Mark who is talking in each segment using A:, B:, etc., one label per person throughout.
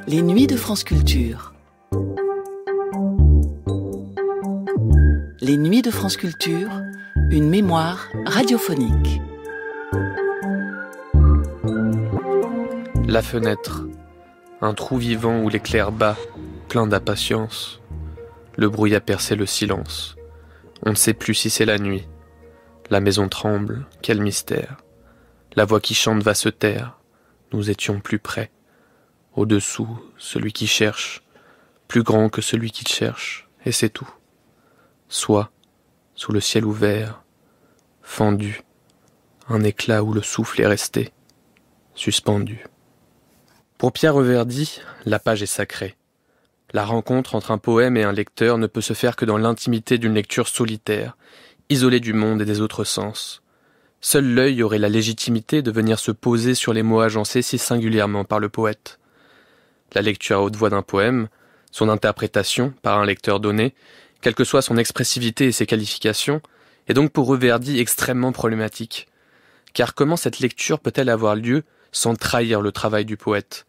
A: Les nuits de France Culture. Les nuits de France Culture, une mémoire radiophonique.
B: La fenêtre, un trou vivant où l'éclair bat, plein d'impatience. Le bruit a percé le silence. On ne sait plus si c'est la nuit. La maison tremble, quel mystère. La voix qui chante va se taire. Nous étions plus près. Au-dessous, celui qui cherche, plus grand que celui qui cherche, et c'est tout. Soit, sous le ciel ouvert, fendu, un éclat où le souffle est resté, suspendu. Pour Pierre Reverdy, la page est sacrée. La rencontre entre un poème et un lecteur ne peut se faire que dans l'intimité d'une lecture solitaire, isolée du monde et des autres sens. Seul l'œil aurait la légitimité de venir se poser sur les mots agencés si singulièrement par le poète. La lecture à haute voix d'un poème, son interprétation par un lecteur donné, quelle que soit son expressivité et ses qualifications, est donc pour Reverdy extrêmement problématique. Car comment cette lecture peut-elle avoir lieu sans trahir le travail du poète ?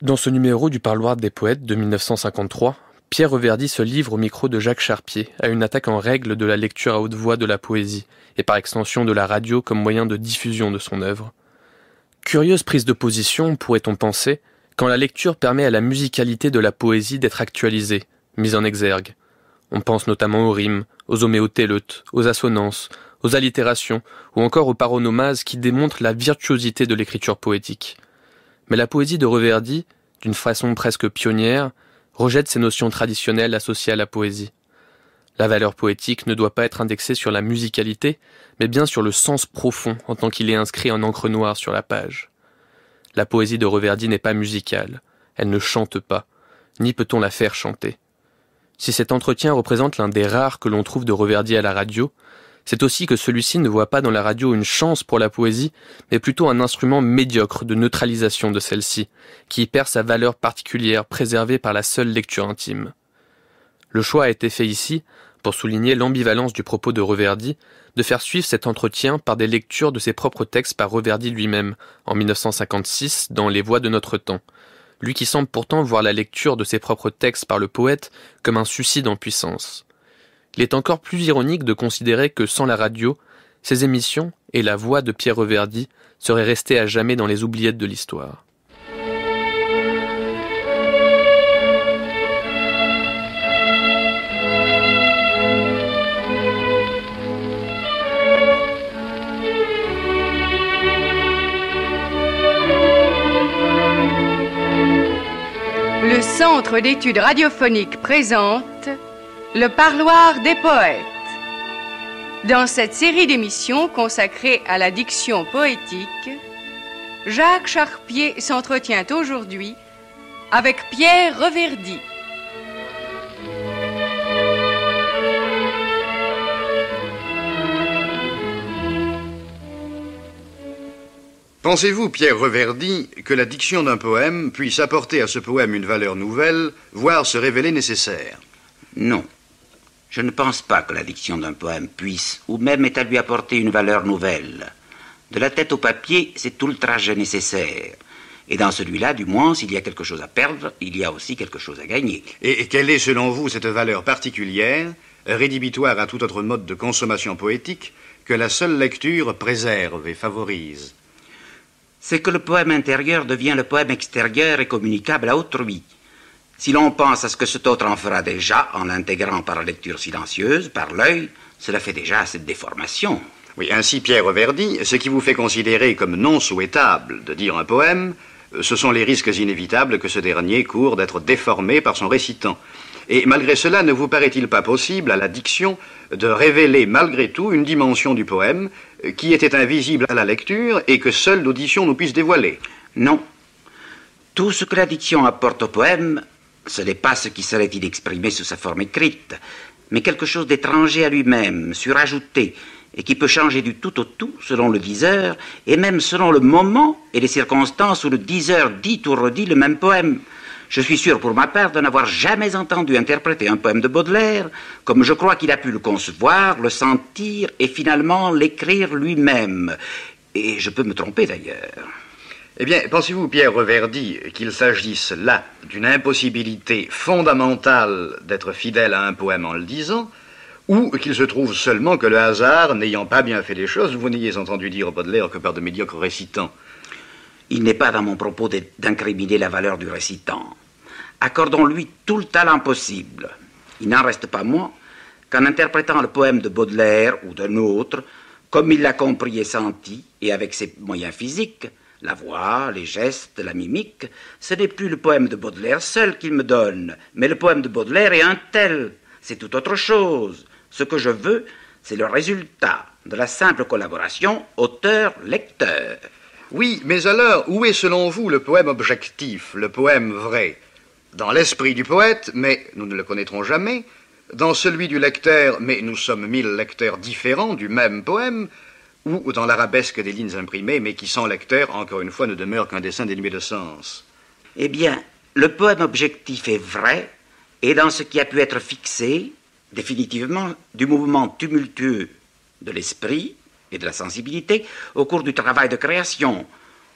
B: Dans ce numéro du Parloir des poètes de 1953, Pierre Reverdy se livre au micro de Jacques Charpier à une attaque en règle de la lecture à haute voix de la poésie, et par extension de la radio comme moyen de diffusion de son œuvre. Curieuse prise de position, pourrait-on penser, quand la lecture permet à la musicalité de la poésie d'être actualisée, mise en exergue. On pense notamment aux rimes, aux homéotéleutes, aux assonances, aux allitérations, ou encore aux paronomases qui démontrent la virtuosité de l'écriture poétique. Mais la poésie de Reverdy, d'une façon presque pionnière, rejette ces notions traditionnelles associées à la poésie. La valeur poétique ne doit pas être indexée sur la musicalité, mais bien sur le sens profond en tant qu'il est inscrit en encre noire sur la page. La poésie de Reverdy n'est pas musicale, elle ne chante pas, ni peut-on la faire chanter. Si cet entretien représente l'un des rares que l'on trouve de Reverdy à la radio, c'est aussi que celui-ci ne voit pas dans la radio une chance pour la poésie, mais plutôt un instrument médiocre de neutralisation de celle-ci, qui y perd sa valeur particulière préservée par la seule lecture intime. Le choix a été fait ici, pour souligner l'ambivalence du propos de Reverdy, de faire suivre cet entretien par des lectures de ses propres textes par Reverdy lui-même, en 1956, dans Les Voix de notre temps. Lui qui semble pourtant voir la lecture de ses propres textes par le poète comme un suicide en puissance. Il est encore plus ironique de considérer que sans la radio, ces émissions et la voix de Pierre Reverdy seraient restées à jamais dans les oubliettes de l'histoire.
C: Le Centre d'études radiophoniques présente Le Parloir des poètes. Dans cette série d'émissions consacrée à la diction poétique, Jacques Charpier s'entretient aujourd'hui avec Pierre Reverdy.
D: Pensez-vous, Pierre Reverdy, que la diction d'un poème puisse apporter à ce poème une valeur nouvelle, voire se révéler nécessaire ?
E: Non. Je ne pense pas que la diction d'un poème puisse, ou même ait à lui apporter une valeur nouvelle. De la tête au papier, c'est tout le trajet nécessaire. Et dans celui-là, du moins, s'il y a quelque chose à perdre, il y a aussi quelque chose à gagner.
D: Et quelle est, selon vous, cette valeur particulière, rédhibitoire à tout autre mode de consommation poétique, que la seule lecture préserve et favorise ?
E: C'est que le poème intérieur devient le poème extérieur et communicable à autrui. Si l'on pense à ce que cet autre en fera déjà, en l'intégrant par la lecture silencieuse, par l'œil, cela fait déjà cette déformation.
D: Oui, ainsi, Pierre Reverdy, ce qui vous fait considérer comme non souhaitable de dire un poème, ce sont les risques inévitables que ce dernier court d'être déformé par son récitant. Et malgré cela, ne vous paraît-il pas possible à la diction de révéler malgré tout une dimension du poème qui était invisible à la lecture et que seule l'audition nous puisse dévoiler ?
E: Non. Tout ce que la diction apporte au poème, ce n'est pas ce qui serait-il exprimé sous sa forme écrite, mais quelque chose d'étranger à lui-même, surajouté, et qui peut changer du tout au tout selon le diseur, et même selon le moment et les circonstances où le diseur dit ou redit le même poème. Je suis sûr pour ma part de n'avoir jamais entendu interpréter un poème de Baudelaire comme je crois qu'il a pu le concevoir, le sentir et finalement l'écrire lui-même. Et je peux me tromper d'ailleurs.
D: Eh bien, pensez-vous, Pierre Reverdy, qu'il s'agisse là d'une impossibilité fondamentale d'être fidèle à un poème en le disant, ou qu'il se trouve seulement que le hasard, n'ayant pas bien fait les choses, vous n'ayez entendu dire Baudelaire que par de médiocres récitants?
E: Il n'est pas dans mon propos d'incriminer la valeur du récitant. Accordons-lui tout le talent possible. Il n'en reste pas moins qu'en interprétant le poème de Baudelaire ou d'un autre, comme il l'a compris et senti, et avec ses moyens physiques, la voix, les gestes, la mimique, ce n'est plus le poème de Baudelaire seul qu'il me donne, mais le poème de Baudelaire est un tel. C'est tout autre chose. Ce que je veux, c'est le résultat de la simple collaboration auteur-lecteur.
D: Oui, mais alors, où est selon vous le poème objectif, le poème vrai? Dans l'esprit du poète, mais nous ne le connaîtrons jamais. Dans celui du lecteur, mais nous sommes 1000 lecteurs différents du même poème. Ou dans l'arabesque des lignes imprimées, mais qui, sans lecteur, encore une fois, ne demeure qu'un dessin dénué de sens.
E: Eh bien, le poème objectif est vrai, et dans ce qui a pu être fixé, définitivement, du mouvement tumultueux de l'esprit et de la sensibilité au cours du travail de création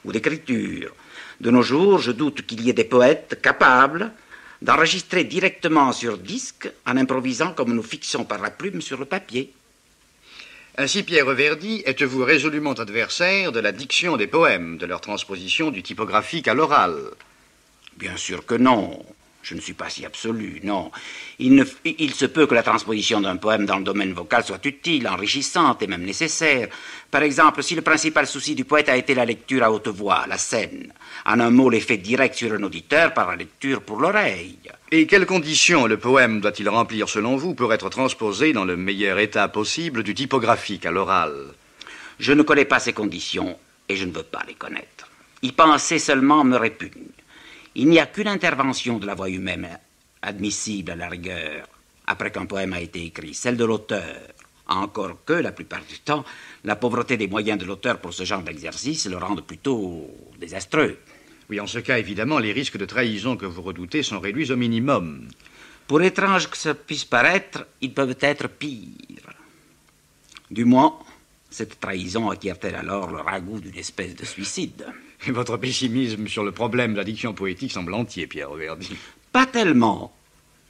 E: ou d'écriture. De nos jours, je doute qu'il y ait des poètes capables d'enregistrer directement sur disque en improvisant comme nous fixons par la plume sur le papier.
D: Ainsi, Pierre Reverdy, êtes-vous résolument adversaire de la diction des poèmes, de leur transposition du typographique à l'oral?
E: Bien sûr que non. Je ne suis pas si absolu, non. Il se peut que la transposition d'un poème dans le domaine vocal soit utile, enrichissante et même nécessaire. Par exemple, si le principal souci du poète a été la lecture à haute voix, la scène. En un mot, l'effet direct sur un auditeur par la lecture pour l'oreille.
D: Et quelles conditions le poème doit-il remplir, selon vous, pour être transposé dans le meilleur état possible du typographique à l'oral?
E: Je ne connais pas ces conditions et je ne veux pas les connaître. Y penser seulement me répugne. Il n'y a qu'une intervention de la voix humaine admissible à la rigueur après qu'un poème a été écrit, celle de l'auteur. Encore que, la plupart du temps, la pauvreté des moyens de l'auteur pour ce genre d'exercice le rende plutôt désastreux.
D: Oui, en ce cas, évidemment, les risques de trahison que vous redoutez sont réduits au minimum.
E: Pour étrange que ça puisse paraître, ils peuvent être pires. Du moins, cette trahison acquiert-elle alors le ragoût d'une espèce de suicide.
D: Et votre pessimisme sur le problème de la diction poétique semble entier, Pierre Reverdy.
E: Pas tellement,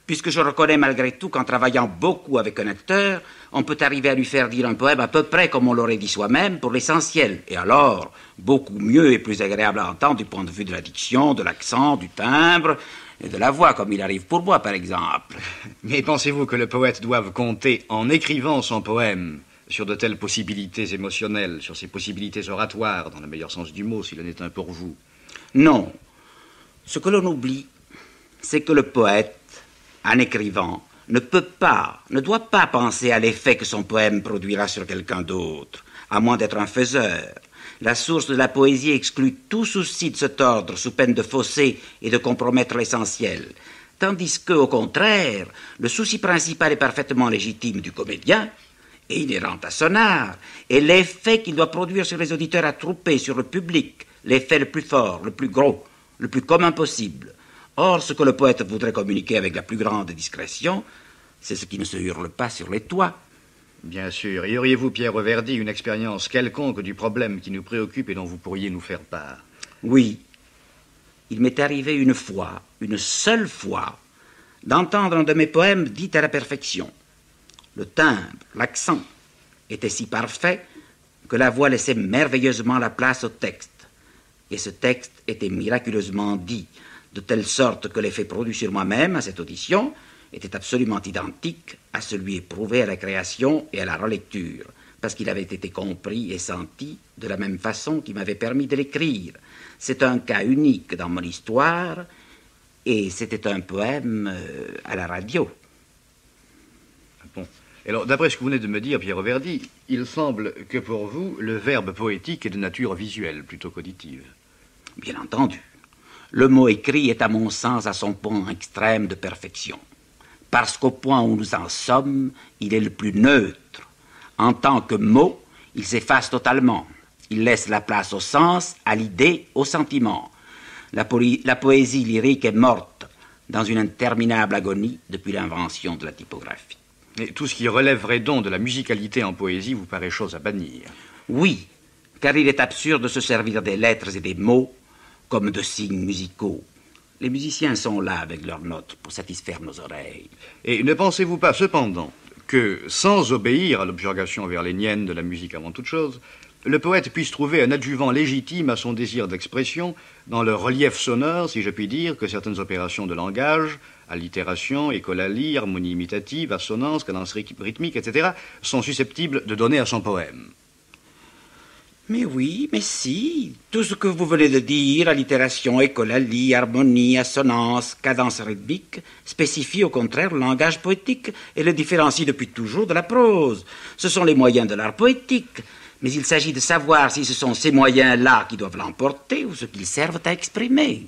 E: puisque je reconnais malgré tout qu'en travaillant beaucoup avec un acteur, on peut arriver à lui faire dire un poème à peu près comme on l'aurait dit soi-même pour l'essentiel. Et alors, beaucoup mieux et plus agréable à entendre du point de vue de la diction, de l'accent, du timbre et de la voix, comme il arrive pour moi, par exemple.
D: Mais pensez-vous que le poète doive compter, en écrivant son poème, sur de telles possibilités émotionnelles, sur ces possibilités oratoires, dans le meilleur sens du mot, s'il en est un pour vous?
E: Non. Ce que l'on oublie, c'est que le poète, en écrivant, ne doit pas penser à l'effet que son poème produira sur quelqu'un d'autre, à moins d'être un faiseur. La source de la poésie exclut tout souci de cet ordre, sous peine de fausser et de compromettre l'essentiel. Tandis que, au contraire, le souci principal est parfaitement légitime du comédien, et inhérent à son art, et l'effet qu'il doit produire sur les auditeurs attroupés, sur le public, l'effet le plus fort, le plus gros, le plus commun possible. Or, ce que le poète voudrait communiquer avec la plus grande discrétion, c'est ce qui ne se hurle pas sur les toits.
D: Bien sûr. Et auriez-vous, Pierre Reverdy, une expérience quelconque du problème qui nous préoccupe et dont vous pourriez nous faire part?
E: Oui. Il m'est arrivé une fois, une seule fois, d'entendre un de mes poèmes dit à la perfection. Le timbre, l'accent était si parfait que la voix laissait merveilleusement la place au texte. Et ce texte était miraculeusement dit, de telle sorte que l'effet produit sur moi-même à cette audition était absolument identique à celui éprouvé à la création et à la relecture, parce qu'il avait été compris et senti de la même façon qui m'avait permis de l'écrire. C'est un cas unique dans mon histoire, et c'était un poème à la radio.
D: Bon. Alors, d'après ce que vous venez de me dire, Pierre Reverdy, il semble que pour vous, le verbe poétique est de nature visuelle plutôt qu'auditive.
E: Bien entendu. Le mot écrit est à mon sens à son point extrême de perfection. Parce qu'au point où nous en sommes, il est le plus neutre. En tant que mot, il s'efface totalement. Il laisse la place au sens, à l'idée, au sentiment. La poésie lyrique est morte dans une interminable agonie depuis l'invention de la typographie.
D: Et tout ce qui relèverait donc de la musicalité en poésie vous paraît chose à bannir?
E: Oui, car il est absurde de se servir des lettres et des mots comme de signes musicaux. Les musiciens sont là avec leurs notes pour satisfaire nos oreilles.
D: Et ne pensez-vous pas, cependant, que, sans obéir à l'objurgation verlénienne de la musique avant toute chose, le poète puisse trouver un adjuvant légitime à son désir d'expression dans le relief sonore, si je puis dire, que certaines opérations de langage, allitération, écholalie, harmonie imitative, assonance, cadence rythmique, etc., sont susceptibles de donner à son poème.
E: Mais oui, mais si, tout ce que vous venez de dire, allitération, écholalie, harmonie, assonance, cadence rythmique, spécifie au contraire le langage poétique et le différencie depuis toujours de la prose. Ce sont les moyens de l'art poétique, mais il s'agit de savoir si ce sont ces moyens-là qui doivent l'emporter ou ce qu'ils servent à exprimer.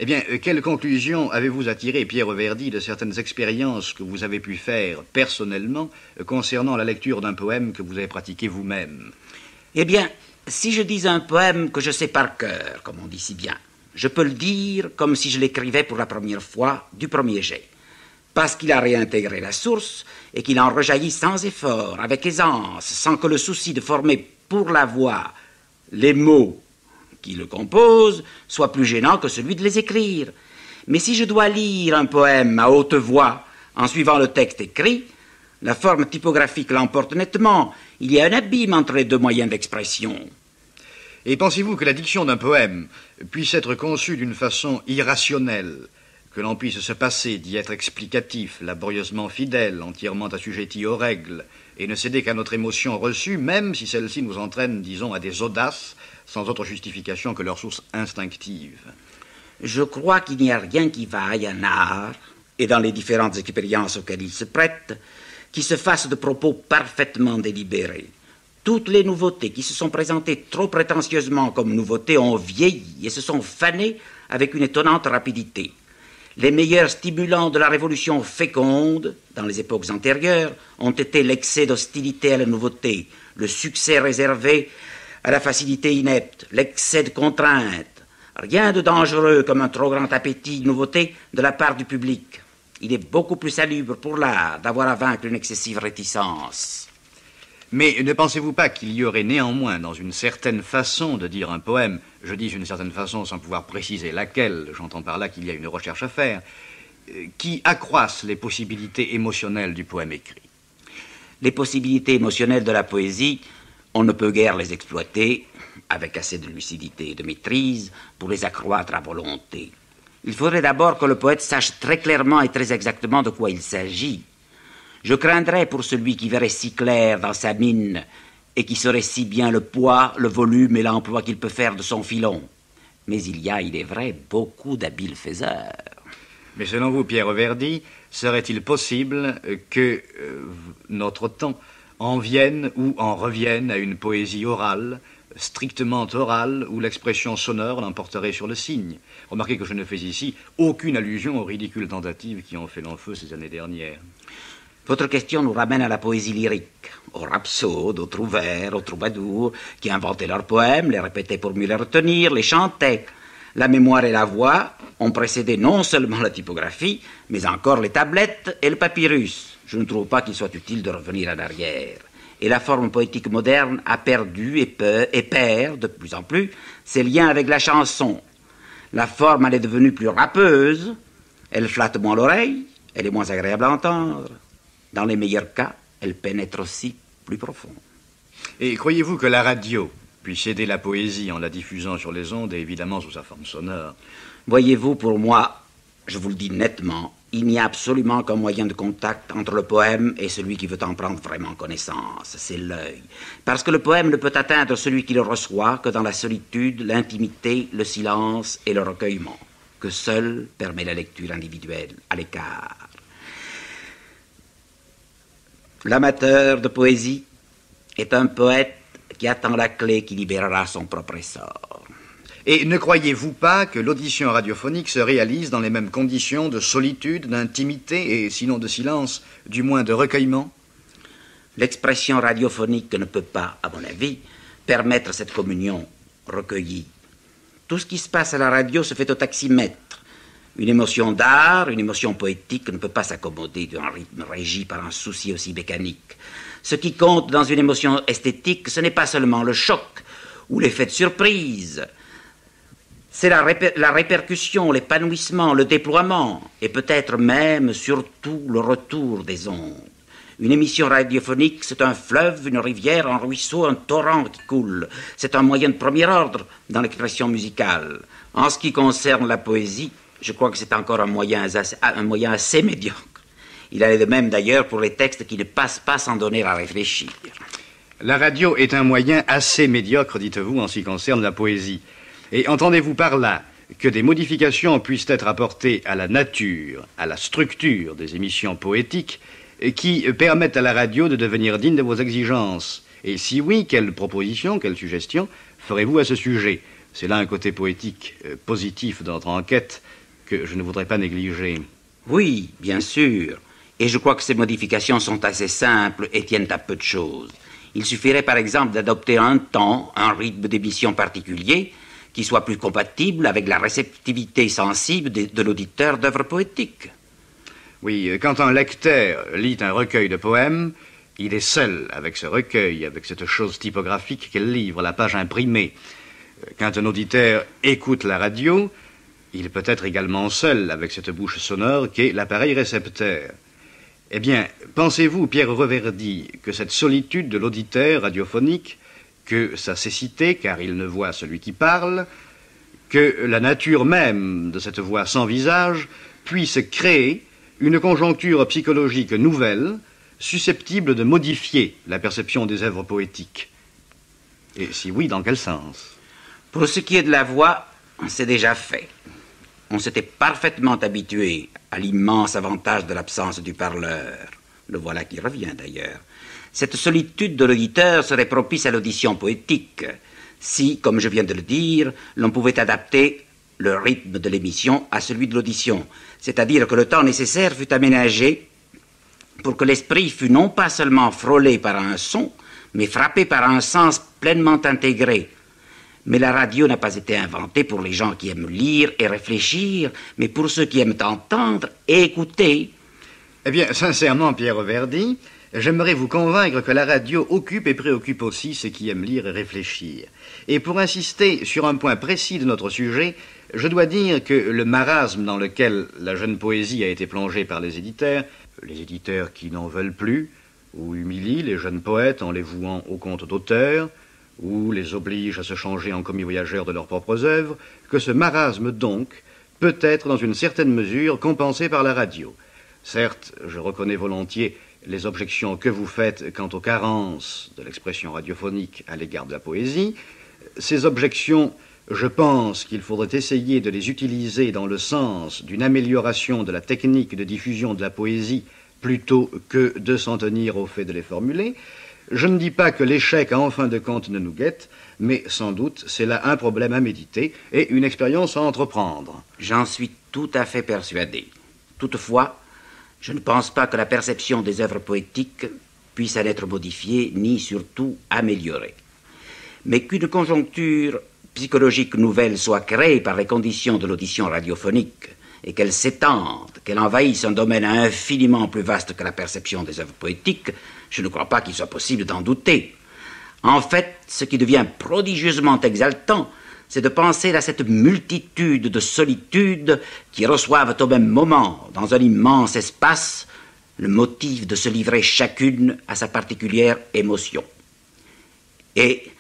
D: Eh bien, quelle conclusion avez-vous à tirer, Pierre Reverdy, de certaines expériences que vous avez pu faire personnellement concernant la lecture d'un poème que vous avez pratiqué vous-même ?
E: Eh bien, si je dis un poème que je sais par cœur, comme on dit si bien, je peux le dire comme si je l'écrivais pour la première fois du premier jet, parce qu'il a réintégré la source et qu'il en rejaillit sans effort, avec aisance, sans que le souci de former pour la voix les mots qui le composent soit plus gênant que celui de les écrire. Mais si je dois lire un poème à haute voix en suivant le texte écrit, la forme typographique l'emporte nettement. Il y a un abîme entre les deux moyens d'expression.
D: Et pensez-vous que la diction d'un poème puisse être conçue d'une façon irrationnelle, que l'on puisse se passer d'y être explicatif, laborieusement fidèle, entièrement assujetti aux règles, et ne céder qu'à notre émotion reçue, même si celle-ci nous entraîne, disons, à des audaces, sans autre justification que leur source instinctive?
E: Je crois qu'il n'y a rien qui vaille en art, et dans les différentes expériences auxquelles il se prête, qui se fasse de propos parfaitement délibérés. Toutes les nouveautés qui se sont présentées trop prétentieusement comme nouveautés ont vieilli et se sont fanées avec une étonnante rapidité. Les meilleurs stimulants de la révolution féconde, dans les époques antérieures, ont été l'excès d'hostilité à la nouveauté, le succès réservé à la facilité inepte, l'excès de contrainte. Rien de dangereux comme un trop grand appétit de nouveauté de la part du public. Il est beaucoup plus salubre pour l'art d'avoir à vaincre une excessive réticence.
D: Mais ne pensez-vous pas qu'il y aurait néanmoins, dans une certaine façon de dire un poème, je dis une certaine façon sans pouvoir préciser laquelle, j'entends par là qu'il y a une recherche à faire, qui accroissent les possibilités émotionnelles du poème écrit?
E: Les possibilités émotionnelles de la poésie, on ne peut guère les exploiter avec assez de lucidité et de maîtrise pour les accroître à volonté. Il faudrait d'abord que le poète sache très clairement et très exactement de quoi il s'agit. Je craindrais pour celui qui verrait si clair dans sa mine et qui saurait si bien le poids, le volume et l'emploi qu'il peut faire de son filon. Mais il y a, il est vrai, beaucoup d'habiles faiseurs.
D: Mais selon vous, Pierre Reverdy, serait-il possible que notre temps en vienne ou en revienne à une poésie orale, strictement orale, où l'expression sonore l'emporterait sur le signe? Remarquez que je ne fais ici aucune allusion aux ridicules tentatives qui ont fait long feu ces années dernières.
E: Votre question nous ramène à la poésie lyrique, aux rhapsodes, aux trouvères, aux troubadours, qui inventaient leurs poèmes, les répétaient pour mieux les retenir, les chantaient. La mémoire et la voix ont précédé non seulement la typographie, mais encore les tablettes et le papyrus. Je ne trouve pas qu'il soit utile de revenir en arrière. Et la forme poétique moderne a perdu et perd de plus en plus ses liens avec la chanson. La forme, elle est devenue plus râpeuse, elle flatte moins l'oreille, elle est moins agréable à entendre. Dans les meilleurs cas, elle pénètre aussi plus profond.
D: Et croyez-vous que la radio puisse aider la poésie en la diffusant sur les ondes et évidemment sous sa forme sonore?
E: Voyez-vous, pour moi, je vous le dis nettement, il n'y a absolument qu'un moyen de contact entre le poème et celui qui veut en prendre vraiment connaissance, c'est l'œil. Parce que le poème ne peut atteindre celui qui le reçoit que dans la solitude, l'intimité, le silence et le recueillement, que seul permet la lecture individuelle, à l'écart. L'amateur de poésie est un poète qui attend la clé qui libérera son propre essor.
D: Et ne croyez-vous pas que l'audition radiophonique se réalise dans les mêmes conditions de solitude, d'intimité et sinon de silence, du moins de recueillement?
E: L'expression radiophonique ne peut pas, à mon avis, permettre cette communion recueillie. Tout ce qui se passe à la radio se fait au taximètre. Une émotion d'art, une émotion poétique ne peut pas s'accommoder d'un rythme régi par un souci aussi mécanique. Ce qui compte dans une émotion esthétique, ce n'est pas seulement le choc ou l'effet de surprise. C'est la répercussion, l'épanouissement, le déploiement, et peut-être même, surtout, le retour des ondes. Une émission radiophonique, c'est un fleuve, une rivière, un ruisseau, un torrent qui coule. C'est un moyen de premier ordre dans l'expression musicale. En ce qui concerne la poésie, je crois que c'est encore un moyen assez médiocre. Il allait de même d'ailleurs pour les textes qui ne passent pas sans donner à réfléchir.
D: La radio est un moyen assez médiocre, dites-vous, en ce qui concerne la poésie. Et entendez-vous par là que des modifications puissent être apportées à la nature, à la structure des émissions poétiques qui permettent à la radio de devenir digne de vos exigences? Et si oui, quelles propositions, quelles suggestions ferez-vous à ce sujet? C'est là un côté poétique positif de notre enquête que je ne voudrais pas négliger.
E: Oui, bien sûr. Et je crois que ces modifications sont assez simples et tiennent à peu de choses. Il suffirait par exemple d'adopter un temps, un rythme d'émission particulier qui soit plus compatible avec la réceptivité sensible de l'auditeur d'œuvres poétiques.
D: Oui, quand un lecteur lit un recueil de poèmes, il est seul avec ce recueil, avec cette chose typographique qu'elle livre, la page imprimée. Quand un auditeur écoute la radio, il peut être également seul avec cette bouche sonore qu'est l'appareil récepteur. Eh bien, pensez-vous, Pierre Reverdy, que cette solitude de l'auditeur radiophonique, que sa cécité, car il ne voit celui qui parle, que la nature même de cette voix sans visage puisse créer une conjoncture psychologique nouvelle, susceptible de modifier la perception des œuvres poétiques? Et si oui, dans quel sens?
E: Pour ce qui est de la voix, c'est déjà fait. On s'était parfaitement habitué à l'immense avantage de l'absence du parleur. Le voilà qui revient d'ailleurs. Cette solitude de l'auditeur serait propice à l'audition poétique, si, comme je viens de le dire, l'on pouvait adapter le rythme de l'émission à celui de l'audition, c'est-à-dire que le temps nécessaire fût aménagé pour que l'esprit fût non pas seulement frôlé par un son, mais frappé par un sens pleinement intégré. Mais la radio n'a pas été inventée pour les gens qui aiment lire et réfléchir, mais pour ceux qui aiment entendre et écouter.
D: Eh bien, sincèrement, Pierre Reverdy, j'aimerais vous convaincre que la radio occupe et préoccupe aussi ceux qui aiment lire et réfléchir. Et pour insister sur un point précis de notre sujet, je dois dire que le marasme dans lequel la jeune poésie a été plongée par les éditeurs qui n'en veulent plus, ou humilient les jeunes poètes en les vouant au compte d'auteurs, ou les obligent à se changer en commis-voyageurs de leurs propres œuvres, que ce marasme donc peut être dans une certaine mesure compensé par la radio. Certes, je reconnais volontiers les objections que vous faites quant aux carences de l'expression radiophonique à l'égard de la poésie. Ces objections, je pense qu'il faudrait essayer de les utiliser dans le sens d'une amélioration de la technique de diffusion de la poésie plutôt que de s'en tenir au fait de les formuler. Je ne dis pas que l'échec en fin de compte ne nous guette, mais sans doute c'est là un problème à méditer et une expérience à entreprendre.
E: J'en suis tout à fait persuadé. Toutefois, je ne pense pas que la perception des œuvres poétiques puisse en être modifiée ni surtout améliorée. Mais qu'une conjoncture psychologique nouvelle soit créée par les conditions de l'audition radiophonique et qu'elle s'étende, qu'elle envahisse un domaine infiniment plus vaste que la perception des œuvres poétiques, je ne crois pas qu'il soit possible d'en douter. En fait, ce qui devient prodigieusement exaltant, c'est de penser à cette multitude de solitudes qui reçoivent au même moment, dans un immense espace, le motif de se livrer chacune à sa particulière émotion. Et,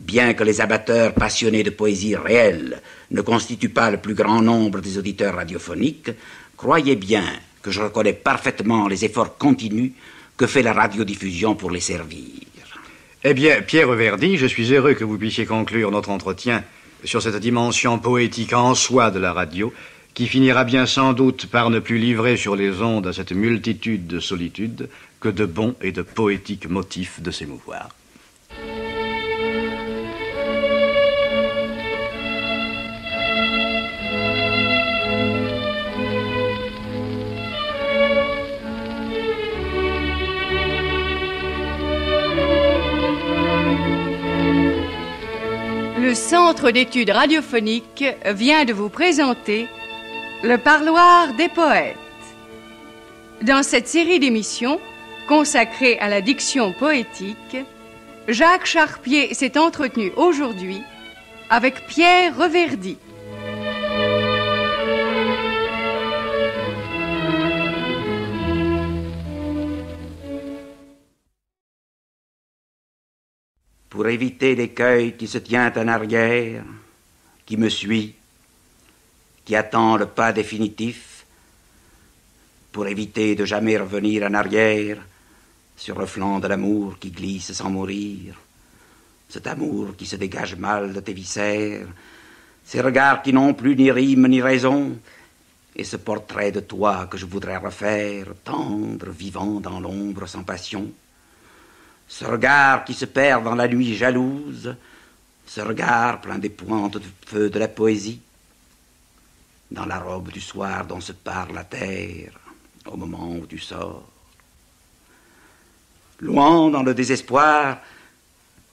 E: bien que les amateurs passionnés de poésie réelle ne constituent pas le plus grand nombre des auditeurs radiophoniques, croyez bien que je reconnais parfaitement les efforts continus que fait la radiodiffusion pour les servir.
D: Eh bien, Pierre Reverdy, je suis heureux que vous puissiez conclure notre entretien sur cette dimension poétique en soi de la radio, qui finira bien sans doute par ne plus livrer sur les ondes à cette multitude de solitudes que de bons et de poétiques motifs de s'émouvoir.
C: Le Centre d'études radiophoniques vient de vous présenter Le Parloir des poètes. Dans cette série d'émissions consacrée à la diction poétique, Jacques Charpier s'est entretenu aujourd'hui avec Pierre Reverdy.
E: pour éviter l'écueil qui se tient en arrière, qui me suit, qui attend le pas définitif, pour éviter de jamais revenir en arrière sur le flanc de l'amour qui glisse sans mourir, cet amour qui se dégage mal de tes viscères, ces regards qui n'ont plus ni rime ni raison, et ce portrait de toi que je voudrais refaire, tendre, vivant dans l'ombre sans passion, ce regard qui se perd dans la nuit jalouse, ce regard plein des pointes de feu de la poésie, dans la robe du soir dont se parle la terre, au moment où tu sors. Loin dans le désespoir,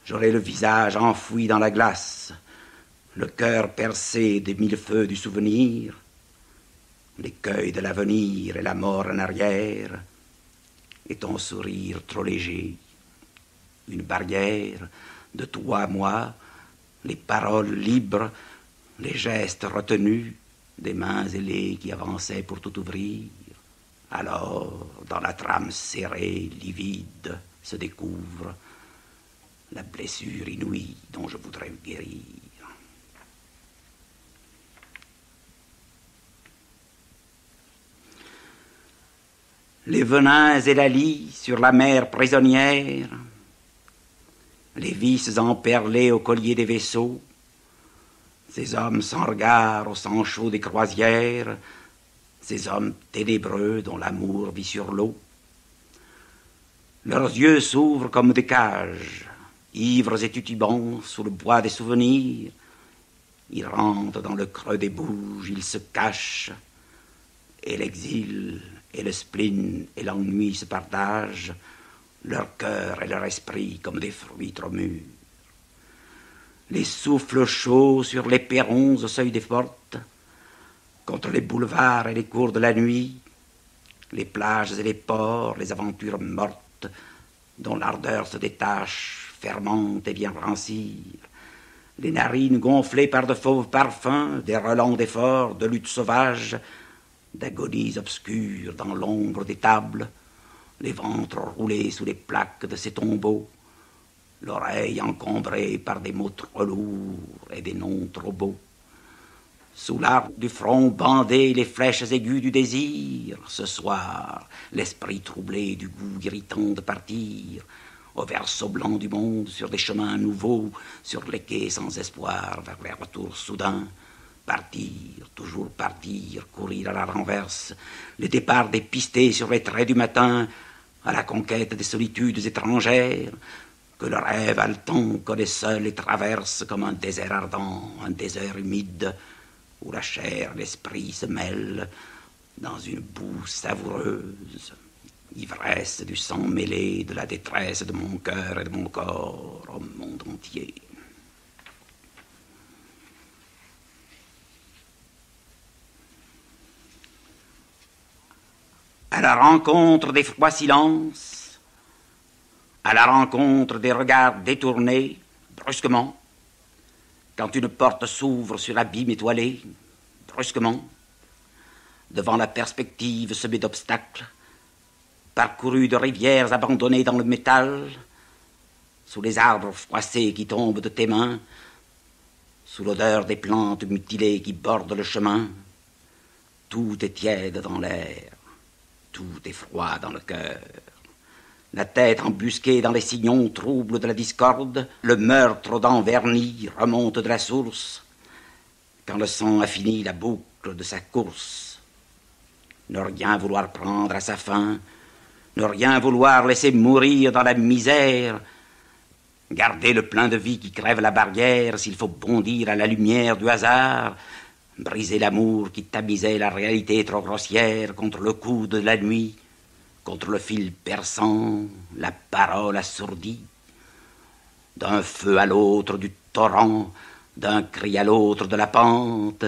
E: j'aurai le visage enfoui dans la glace, le cœur percé des mille feux du souvenir, l'écueil de l'avenir et la mort en arrière, et ton sourire trop léger, une barrière de toi à moi, les paroles libres, les gestes retenus, des mains ailées qui avançaient pour tout ouvrir. Alors, dans la trame serrée, livide, se découvre la blessure inouïe dont je voudrais me guérir. Les venins et la lie sur la mer prisonnière, les vis emperlées au collier des vaisseaux, ces hommes sans regard au sang chaud des croisières, ces hommes ténébreux dont l'amour vit sur l'eau. Leurs yeux s'ouvrent comme des cages, ivres et titubants sous le bois des souvenirs. Ils rentrent dans le creux des bouges, ils se cachent, et l'exil et le spleen et l'ennui se partagent, leur cœur et leur esprit comme des fruits trop mûrs. Les souffles chauds sur les perrons au seuil des portes, contre les boulevards et les cours de la nuit, les plages et les ports, les aventures mortes, dont l'ardeur se détache, fermente et vient rancir, les narines gonflées par de fauves parfums, des relents d'efforts, de luttes sauvages, d'agonies obscures dans l'ombre des tables, les ventres roulés sous les plaques de ces tombeaux, l'oreille encombrée par des mots trop lourds et des noms trop beaux. Sous l'arc du front bandé, les flèches aiguës du désir, ce soir, l'esprit troublé du goût irritant de partir, au verso blanc du monde, sur des chemins nouveaux, sur les quais sans espoir, vers les retours soudains, partir, toujours partir, courir à la renverse, le départ dépisté sur les traits du matin, à la conquête des solitudes étrangères, que le rêve haletant connaît seul et traverse comme un désert ardent, un désert humide, où la chair et l'esprit se mêlent dans une boue savoureuse, ivresse du sang mêlé, de la détresse de mon cœur et de mon corps au monde entier. À la rencontre des froids silences, à la rencontre des regards détournés, brusquement, quand une porte s'ouvre sur l'abîme étoilé, brusquement, devant la perspective semée d'obstacles, parcourue de rivières abandonnées dans le métal, sous les arbres froissés qui tombent de tes mains, sous l'odeur des plantes mutilées qui bordent le chemin, tout est tiède dans l'air, tout est froid dans le cœur. La tête embusquée dans les sillons troubles de la discorde, le meurtre aux dents vernies remonte de la source, quand le sang a fini la boucle de sa course. Ne rien vouloir prendre à sa fin, ne rien vouloir laisser mourir dans la misère, garder le plein de vie qui crève la barrière s'il faut bondir à la lumière du hasard, briser l'amour qui tamisait la réalité trop grossière contre le coude de la nuit, contre le fil perçant, la parole assourdie, d'un feu à l'autre du torrent, d'un cri à l'autre de la pente,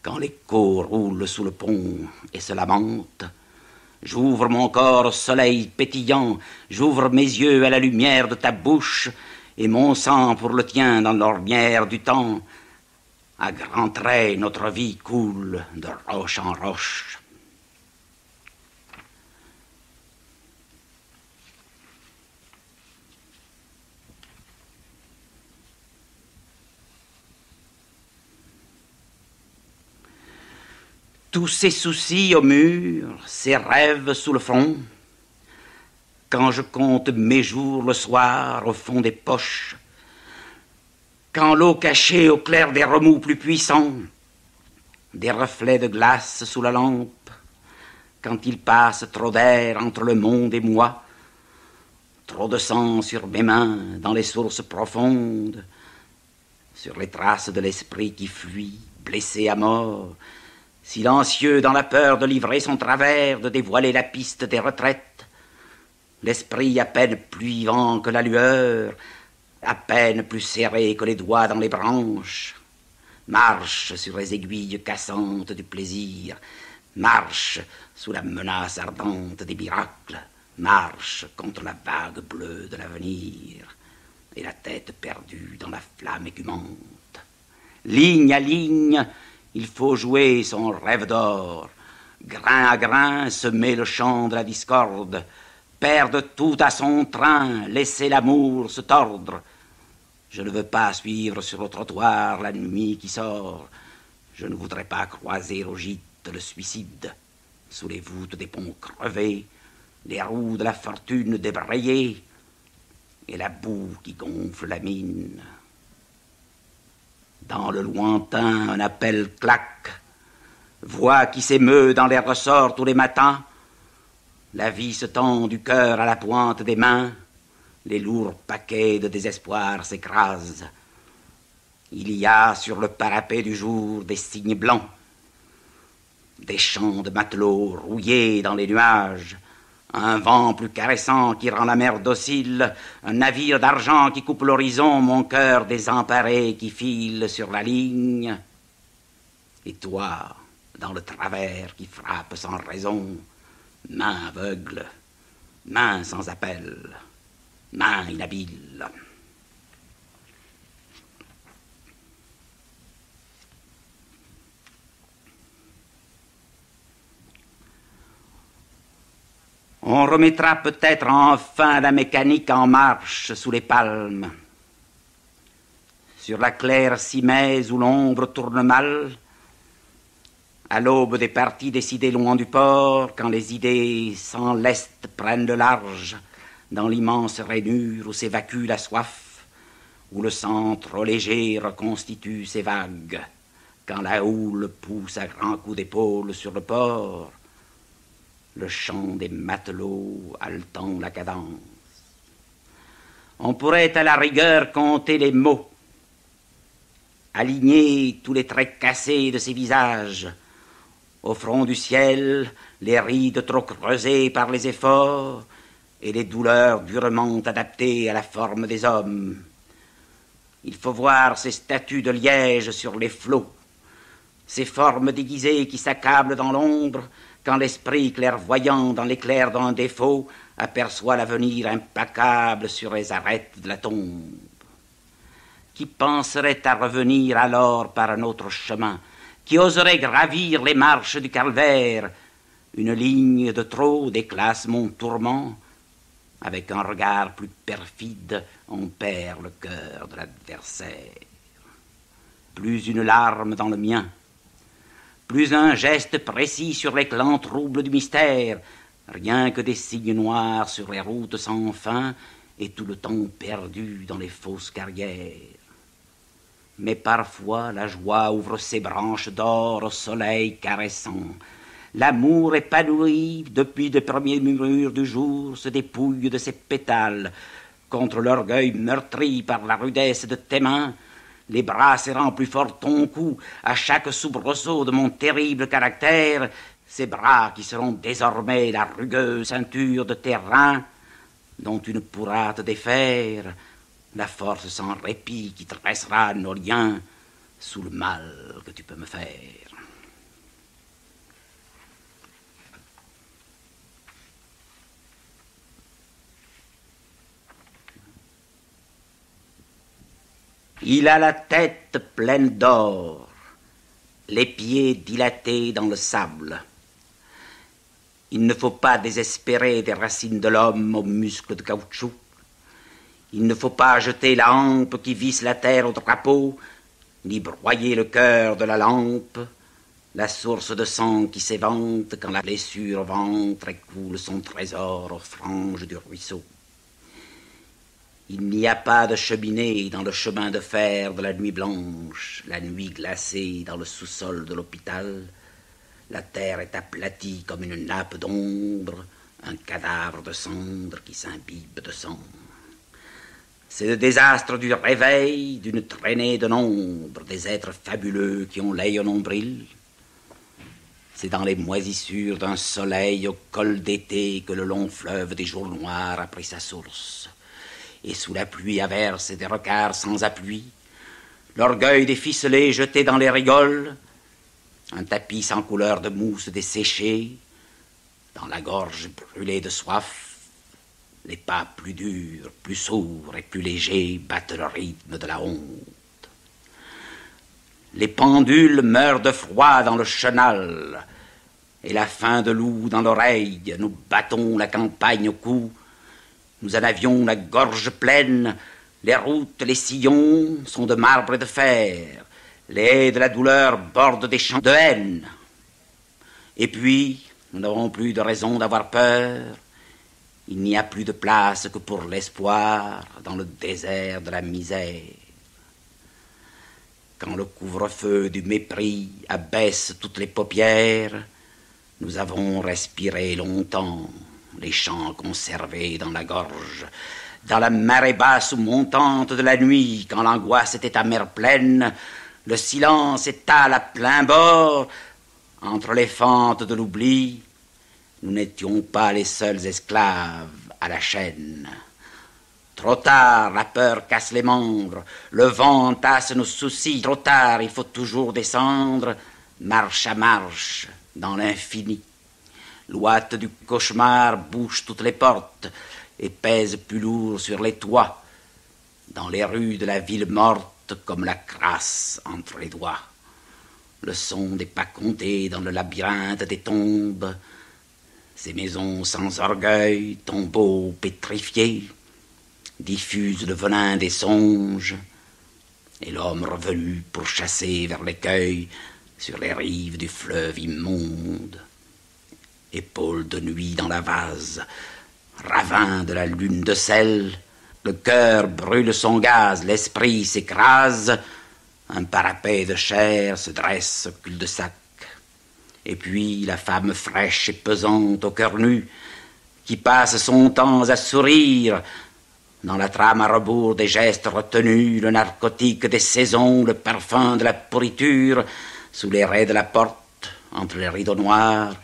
E: quand l'écho roule sous le pont et se lamente. J'ouvre mon corps au soleil pétillant, j'ouvre mes yeux à la lumière de ta bouche, et mon sang pour le tien dans l'ornière du temps. À grands traits, notre vie coule de roche en roche. tous ses soucis au mur, ses rêves sous le front. Quand je compte mes jours le soir au fond des poches, quand l'eau cachée au clair des remous plus puissants, des reflets de glace sous la lampe, quand il passe trop d'air entre le monde et moi, trop de sang sur mes mains dans les sources profondes, sur les traces de l'esprit qui fuit, blessé à mort, silencieux dans la peur de livrer son travers, de dévoiler la piste des retraites, l'esprit à peine plus vivant que la lueur, à peine plus serré que les doigts dans les branches, marche sur les aiguilles cassantes du plaisir, marche sous la menace ardente des miracles, marche contre la vague bleue de l'avenir, et la tête perdue dans la flamme écumante. Ligne à ligne, il faut jouer son rêve d'or, grain à grain, semer le champ de la discorde, perdre tout à son train, laisser l'amour se tordre. Je ne veux pas suivre sur le trottoir la nuit qui sort, je ne voudrais pas croiser au gîte le suicide, sous les voûtes des ponts crevés, les roues de la fortune débrayées, et la boue qui gonfle la mine. Dans le lointain, un appel claque, voix qui s'émeut dans les ressorts tous les matins, la vie se tend du cœur à la pointe des mains, les lourds paquets de désespoir s'écrasent. Il y a sur le parapet du jour des signes blancs, des chants de matelots rouillés dans les nuages, un vent plus caressant qui rend la mer docile, un navire d'argent qui coupe l'horizon, mon cœur désemparé qui file sur la ligne. Et toi, dans le travers qui frappe sans raison, main aveugle, main sans appel, main inhabile. On remettra peut-être enfin la mécanique en marche sous les palmes. Sur la claire cimaise où l'ombre tourne mal, à l'aube des parties décidées loin du port, quand les idées sans lest prennent le large, dans l'immense rainure où s'évacue la soif, où le sang trop léger reconstitue ses vagues, quand la houle pousse à grands coups d'épaule sur le port, le chant des matelots haletant la cadence. On pourrait à la rigueur compter les mots, aligner tous les traits cassés de ces visages, au front du ciel, les rides trop creusées par les efforts et les douleurs durement adaptées à la forme des hommes. Il faut voir ces statues de liège sur les flots, ces formes déguisées qui s'accablent dans l'ombre, quand l'esprit clairvoyant dans l'éclair d'un défaut aperçoit l'avenir implacable sur les arêtes de la tombe. Qui penserait à revenir alors par un autre chemin, qui oserait gravir les marches du calvaire, une ligne de trop déclasse mon tourment, avec un regard plus perfide, on perd le cœur de l'adversaire. Plus une larme dans le mien, plus un geste précis sur l'éclat trouble du mystère, rien que des signes noirs sur les routes sans fin et tout le temps perdu dans les fausses carrières. Mais parfois la joie ouvre ses branches d'or au soleil caressant. L'amour épanoui depuis les premiers murmures du jour se dépouille de ses pétales. Contre l'orgueil meurtri par la rudesse de tes mains, les bras serrant plus fort ton cou à chaque soubresaut de mon terrible caractère, ces bras qui seront désormais la rugueuse ceinture de tes reins, dont tu ne pourras te défaire, la force sans répit qui dressera nos liens sous le mal que tu peux me faire. Il a la tête pleine d'or, les pieds dilatés dans le sable. Il ne faut pas désespérer des racines de l'homme aux muscles de caoutchouc. Il ne faut pas jeter la hampe qui visse la terre au drapeau, ni broyer le cœur de la lampe, la source de sang qui s'évente quand la blessure au ventre écoule son trésor aux franges du ruisseau. Il n'y a pas de cheminée dans le chemin de fer de la nuit blanche, la nuit glacée dans le sous-sol de l'hôpital. La terre est aplatie comme une nappe d'ombre, un cadavre de cendre qui s'imbibe de sang. C'est le désastre du réveil, d'une traînée de nombre, des êtres fabuleux qui ont l'œil au nombril. C'est dans les moisissures d'un soleil au col d'été que le long fleuve des jours noirs a pris sa source. Et sous la pluie averse et des regards sans appui, l'orgueil des ficelés jeté dans les rigoles, un tapis sans couleur de mousse desséchée, dans la gorge brûlée de soif, les pas plus durs, plus sourds et plus légers battent le rythme de la honte. Les pendules meurent de froid dans le chenal, et la faim de loup dans l'oreille, nous battons la campagne au cou. Nous en avions la gorge pleine, les routes, les sillons sont de marbre et de fer, les haies de la douleur bordent des champs de haine. Et puis, nous n'avons plus de raison d'avoir peur, il n'y a plus de place que pour l'espoir dans le désert de la misère. Quand le couvre-feu du mépris abaisse toutes les paupières, nous avons respiré longtemps les chants conservés dans la gorge, dans la marée basse ou montante de la nuit, quand l'angoisse était à mer pleine, le silence étale à plein bord, entre les fentes de l'oubli, nous n'étions pas les seuls esclaves à la chaîne. Trop tard, la peur casse les membres, le vent entasse nos soucis, trop tard, il faut toujours descendre, marche à marche, dans l'infini. L'ouate du cauchemar bouche toutes les portes et pèse plus lourd sur les toits, dans les rues de la ville morte comme la crasse entre les doigts. Le son des pas comptés dans le labyrinthe des tombes, ces maisons sans orgueil, tombeaux pétrifiés, diffusent le venin des songes, et l'homme revenu pour chasser vers l'écueil sur les rives du fleuve immonde. Épaules de nuit dans la vase, ravin de la lune de sel, le cœur brûle son gaz, l'esprit s'écrase, un parapet de chair se dresse au cul-de-sac. Et puis la femme fraîche et pesante au cœur nu, qui passe son temps à sourire, dans la trame à rebours des gestes retenus, le narcotique des saisons, le parfum de la pourriture, sous les raies de la porte, entre les rideaux noirs,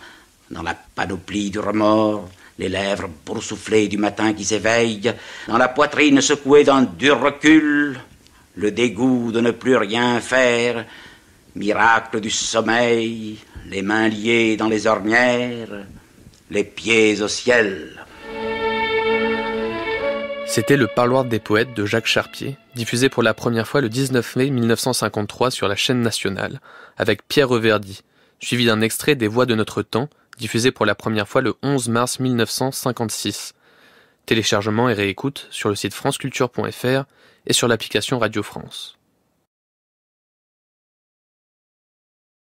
E: dans la panoplie du remords, les lèvres boursouflées du matin qui s'éveille, dans la poitrine secouée d'un dur recul, le dégoût de ne plus rien faire, miracle du sommeil, les mains liées dans les ornières, les pieds au ciel.
B: C'était Le Parloir des poètes de Jacques Charpier, diffusé pour la première fois le 19 mai 1953 sur la chaîne nationale, avec Pierre Reverdy, suivi d'un extrait des Voix de notre temps, diffusé pour la première fois le 11 mars 1956. Téléchargement et réécoute sur le site franceculture.fr et sur l'application Radio France.